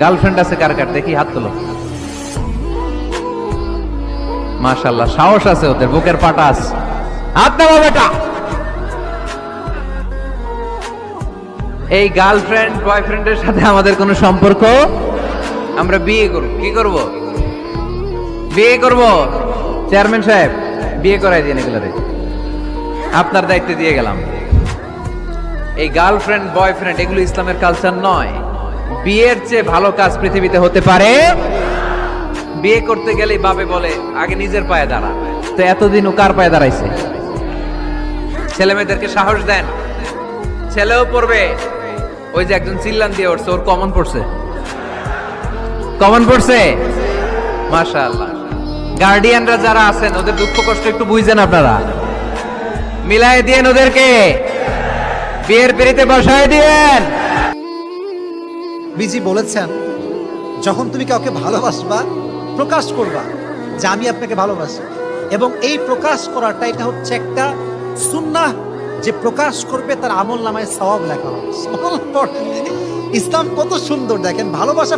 Girlfriend আছে কার কার দেখি হাত তোলো। মাশাআল্লাহ, সাহস আছে ওদের, বুকের পাটা আছে। হাত নামা বেটা। এই গার্লফ্রেন্ড বয়ফ্রেন্ডের সাথে আমাদের কোনো সম্পর্ক, আমরা বিয়ে করব। কি করব? বিয়ে করব। চেয়ারম্যান সাহেব বিয়ে করাই দিন এগুলোরে, আপনার দায়িত্বে দিয়ে গেলাম। এই গার্লফ্রেন্ড বয়ফ্রেন্ড এগুলো ইসলামের কালচার নয়। বিয়ের চেয়ে ভালো কাজ পৃথিবীতে হতে পারে। বিয়ে করতে গেলেই বাপে বলে আগে নিজের পায়ে দাঁড়া। তো এতদিন ও কার পায়ে দাঁড়াইছে? ছেলে মেয়েদেরকে সাহস দেন, ছেলেও পড়বে। ওই যে একজন চিল্লান দিয়ে উঠছে, ওর কমন পড়ছে, কমন পড়ছে। মাশাআল্লাহ। গার্ডিয়ানরা যারা আছেন ওদের দুঃখ কষ্ট একটু বুঝছেন আপনারা, মিলাই দিয়েন ওদেরকে, বিয়ের পিড়িতে বসায় দিয়েন। বিজি বলেছেন, যখন তুমি কাউকে ভালোবাসবা প্রকাশ করবা যে আমি আপনাকে ভালোবাসি, এবং এই প্রকাশ করাটা এটা হচ্ছে একটা সুন্নাহ, যে প্রকাশ করবে তার আমল নামায় সওয়াব লেখা হবে। ইসলাম কত সুন্দর দেখেন, ভালোবাসা